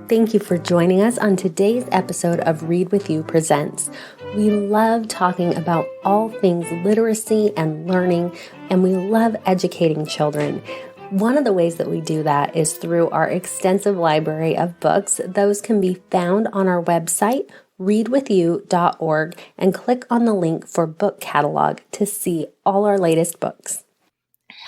Thank you for joining us on today's episode of Read With You Presents. We love talking about all things literacy and learning, and we love educating children. One of the ways that we do that is through our extensive library of books. Those can be found on our website, readwithyou.org, and click on the link for book catalog to see all our latest books.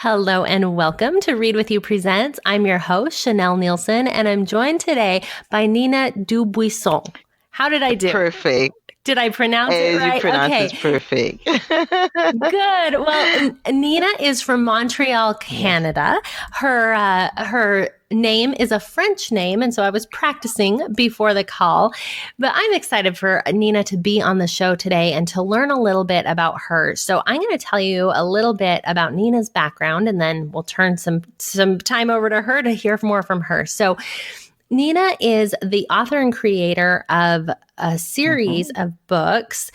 Hello and welcome to Read With You Presents. I'm your host, Chanel Nielsen, and I'm joined today by Nina Dubuisson. How did I do? Perfect. Did I pronounce it right? You pronounce it perfect. Good. Well, Nina is from Montreal, Canada. Her name is a French name, and so I was practicing before the call. But I'm excited for Nina to be on the show today and to learn a little bit about her. So I'm going to tell you a little bit about Nina's background, and then we'll turn some time over to her to hear more from her. So Nina is the author and creator of a series of books.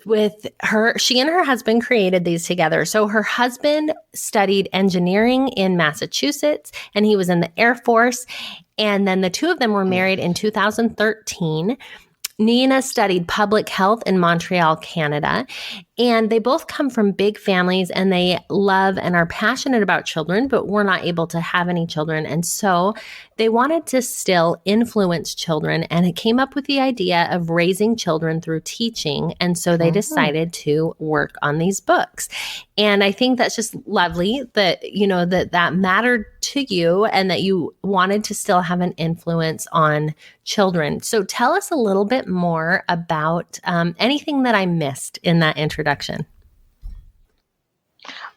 With her, she and her husband created these together. So her husband studied engineering in Massachusetts, and he was in the Air Force. And then the two of them were married in 2013. Nina studied public health in Montreal, Canada, and they both come from big families and they love and are passionate about children, but were not able to have any children. And so they wanted to still influence children, and it came up with the idea of raising children through teaching. And so they decided to work on these books. And I think that's just lovely that, that mattered to you and that you wanted to still have an influence on children. So tell us a little bit more about anything that I missed in that introduction.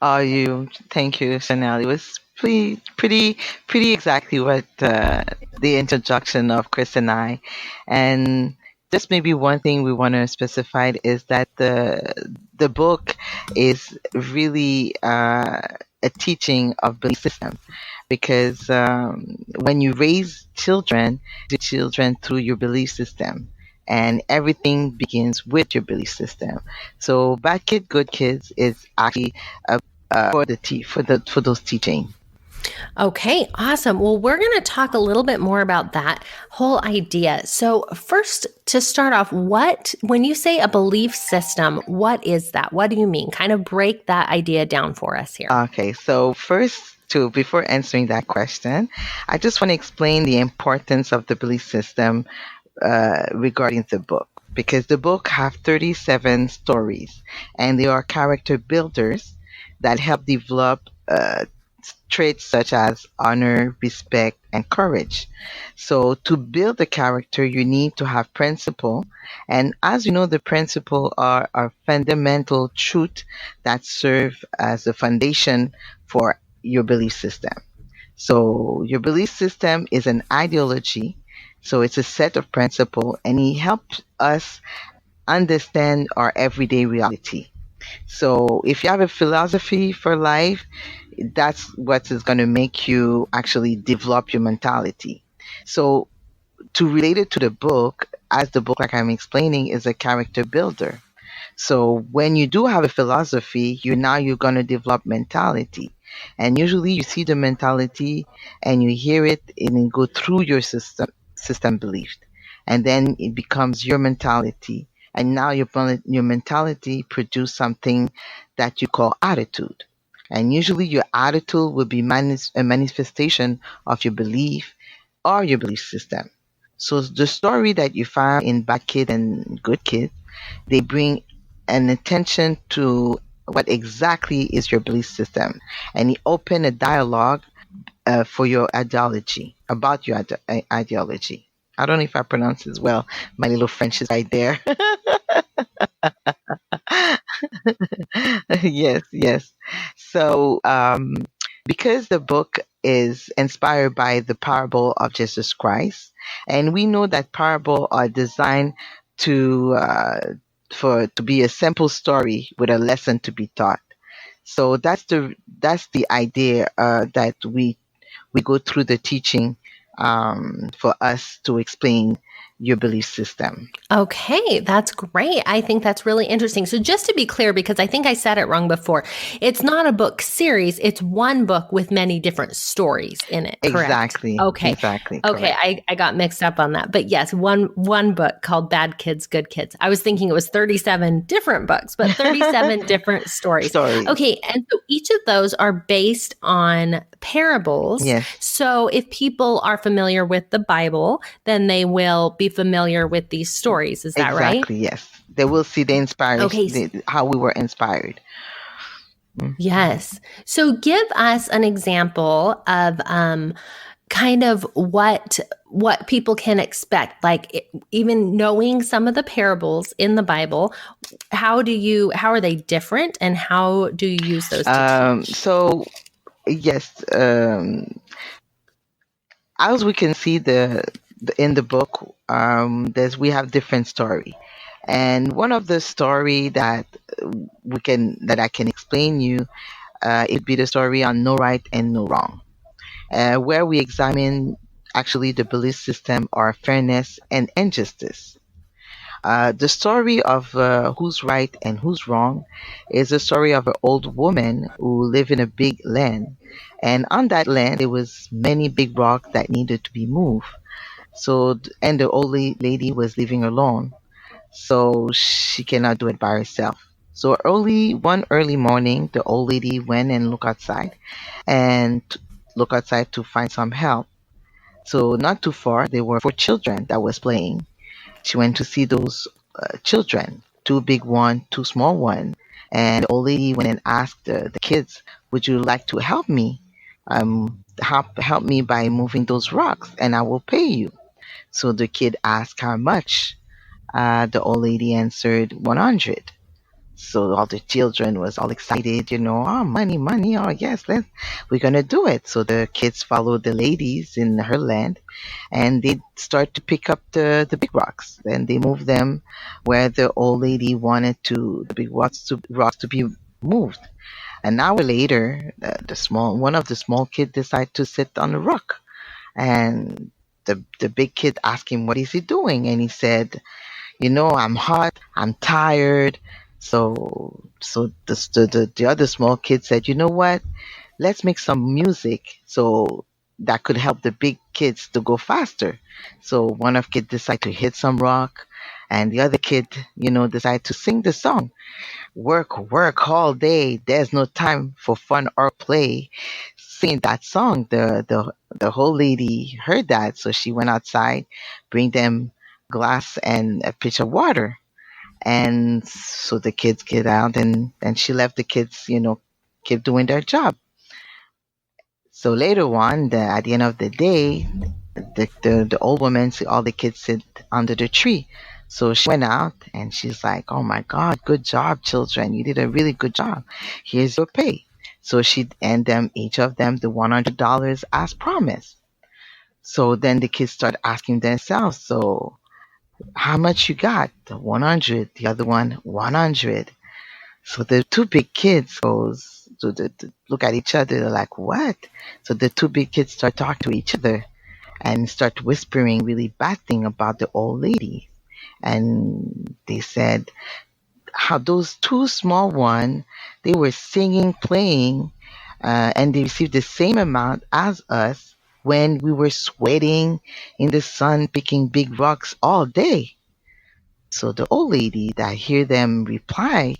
Thank you, Chanel. It was pretty exactly what the introduction of Chris and I. And just maybe one thing we want to specify is that the book is really a teaching of belief system, because when you raise children, the children through your belief system. And everything begins with your belief system. So Bad Kid, Good Kids is actually for those teaching. Okay, awesome. Well, we're going to talk a little bit more about that whole idea. So first, to start off, when you say a belief system, what is that? What do you mean? Kind of break that idea down for us here. Okay, so first, before answering that question, I just want to explain the importance of the belief system regarding the book, because the book have 37 stories, and they are character builders that help develop traits such as honor, respect, and courage. So to build a character, you need to have principle. And as you know, the principle are fundamental truth that serve as a foundation for your belief system. So your belief system is an ideology. So it's a set of principles, and it helps us understand our everyday reality. So if you have a philosophy for life, that's what is going to make you actually develop your mentality. So to relate it to the book, as the book, like I'm explaining, is a character builder. So when you do have a philosophy, you're going to develop mentality. And usually you see the mentality and you hear it and it go through your system belief. And then it becomes your mentality. And now your mentality produce something that you call attitude. And usually your attitude will be a manifestation of your belief or your belief system. So the story that you found in Bad Kid and Good Kid, they bring an attention to what exactly is your belief system. And it open a dialogue for your ideology, about your ideology. I don't know if I pronounce it well. My little French is right there. Yes. So, because the book is inspired by the parable of Jesus Christ, and we know that parables are designed to be a simple story with a lesson to be taught. So that's the idea that we go through the teaching for us to explain your belief system. Okay, that's great. I think that's really interesting. So, just to be clear, because I think I said it wrong before, it's not a book series, it's one book with many different stories in it, correct? Exactly, Okay. exactly, Okay, correct. I got mixed up on that. But yes, one book called Bad Kids, Good Kids. I was thinking it was 37 different books, but 37 different stories. Stories. Okay, and so each of those are based on parables. Yes, So if people are familiar with the Bible, then they will be familiar with these stories. Is that right? exactly. Yes, they will see the Okay. how we were inspired. Mm. Yes. So give us an example of kind of what people can expect, like even knowing some of the parables in the Bible. How are they different, and how do you use those to teach? So yes, as we can see the in the book, there's we have different story, and one of the story that I can explain you, it'd be the story on no right and no wrong, where we examine actually the belief system or fairness and injustice. The story of who's right and who's wrong is a story of an old woman who lived in a big land, and on that land there was many big rocks that needed to be moved. So, and the old lady was living alone, so she cannot do it by herself. So one early morning, the old lady went and look outside to find some help. So not too far, there were four children that was playing. She went to see those children, two big one, two small one, and the old lady went and asked the kids, "Would you like to help me? Help me by moving those rocks, and I will pay you." So the kid asked how much. The old lady answered 100. So all the children was all excited, oh, money, money, oh yes, we're gonna do it. So the kids followed the ladies in her land, and they start to pick up the big rocks. Then they move them where the old lady wanted the big rocks to be moved. An hour later, one of the small kids decided to sit on the rock, and the big kid asked him what is he doing, and he said, I'm hot, I'm tired. So the other small kid said, you know what? Let's make some music so that could help the big kids to go faster. So one of kid decided to hit some rock, and the other kid, decided to sing the song. Work, work all day. There's no time for fun or play. Singing that song, the whole lady heard that, so she went outside, bring them glass and a pitcher of water. And so the kids get out, and she left the kids, keep doing their job. So later on, at the end of the day, the old woman see all the kids sit under the tree. So she went out and she's like, "Oh my God, good job, children! You did a really good job. Here's your pay." So she and them each of them the $100 as promised. So then the kids start asking themselves, "So how much you got?" The 100. The other one 100. So the two big kids goes to look at each other. They're like, "What?" So the two big kids start talking to each other and start whispering really bad thing about the old lady. And they said how those two small one, they were singing, playing, and they received the same amount as us when we were sweating in the sun picking big rocks all day. So the old lady that hear them reply,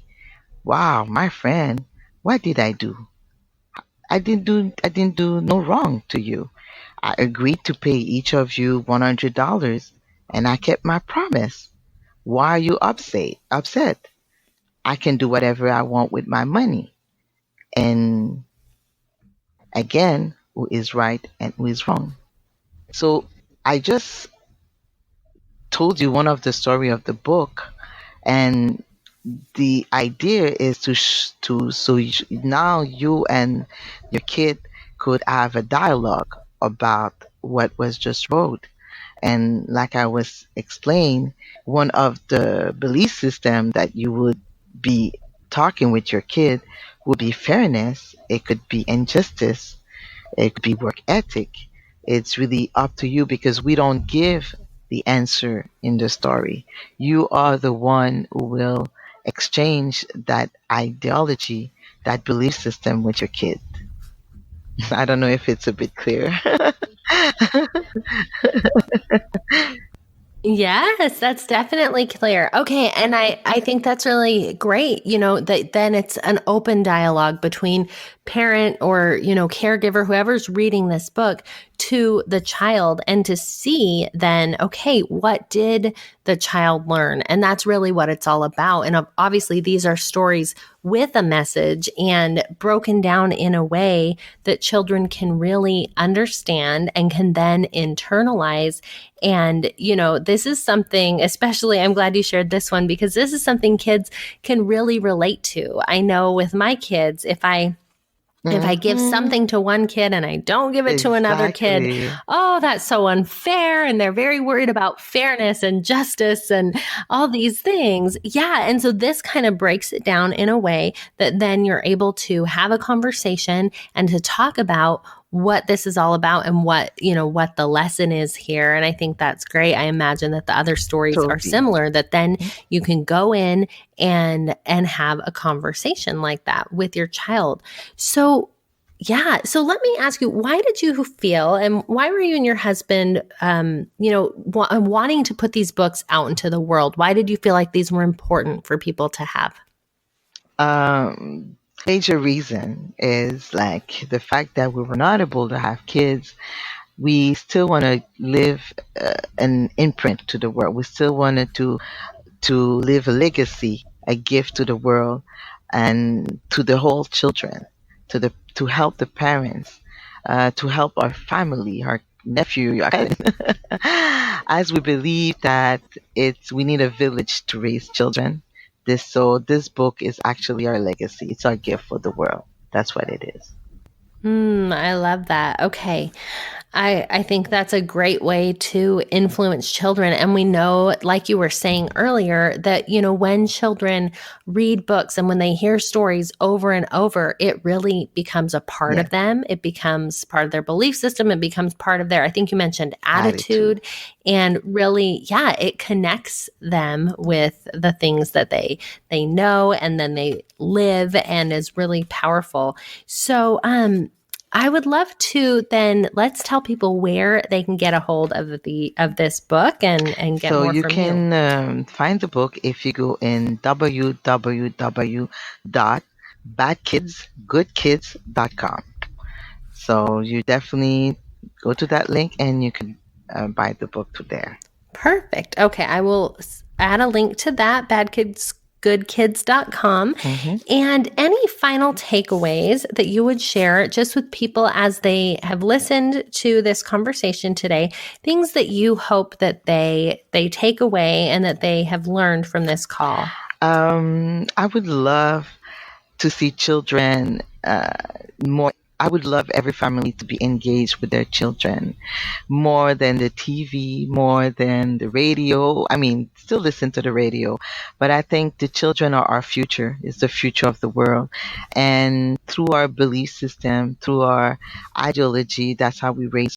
"Wow, my friend, what did I do? I didn't do no wrong to you. I agreed to pay each of you $100, and I kept my promise. Why are you upset? I can do whatever I want with my money." And again, who is right and who is wrong? So I just told you one of the story of the book, and the idea is now you and your kid could have a dialogue about what was just wrote. And like I was explained, one of the belief system that you would be talking with your kid would be fairness. It could be injustice. It could be work ethic. It's really up to you because we don't give the answer in the story. You are the one who will exchange that ideology, that belief system with your kid. I don't know if it's a bit clear. Yes, that's definitely clear. Okay, and I think that's really great, that then it's an open dialogue between parent or, caregiver, whoever's reading this book to the child and to see then, okay, what did the child learn? And that's really what it's all about. And obviously these are stories with a message and broken down in a way that children can really understand and can then internalize. And, this is something, especially, I'm glad you shared this one because this is something kids can really relate to. I know with my kids, if I give Hmm. something to one kid and I don't give it to another kid, Exactly. oh, that's so unfair. And they're very worried about fairness and justice and all these things. Yeah. And so this kind of breaks it down in a way that then you're able to have a conversation and to talk about what this is all about and what the lesson is here. And I think that's great. I imagine that the other stories are Totally. similar, that then you can go in and have a conversation like that with your child. So, yeah. So let me ask you, why did you feel, and why were you and your husband, wanting to put these books out into the world? Why did you feel like these were important for people to have? Major reason is like the fact that we were not able to have kids. We still want to live an imprint to the world. We still wanted to leave a legacy, a gift to the world and to the whole children, to help the parents, to help our family, our nephew, our cousin. As we believe that it's we need a village to raise children. This book is actually our legacy. It's our gift for the world. That's what it is. I love that. Okay. I think that's a great way to influence children. And we know, like you were saying earlier, that, when children read books and when they hear stories over and over, it really becomes a part Yeah, of them. It becomes part of their belief system. It becomes part of their, I think you mentioned attitude. attitude. And really, yeah, it connects them with the things that they know and then they live and is really powerful. So, I would love to then let's tell people where they can get a hold of this book and get So more you from you. can find the book if you go in www.badkidsgoodkids.com. So you definitely go to that link and you can buy the book to there. Perfect. Okay, I will add a link to that, badkidsgoodkids.com. Hmm. And any final takeaways that you would share just with people as they have listened to this conversation today, things that you hope that they take away and that they have learned from this call. I would love to see children more. I would love every family to be engaged with their children more than the TV, more than the radio. I mean, still listen to the radio, but I think the children are our future, is the future of the world. And through our belief system, through our ideology, that's how we raise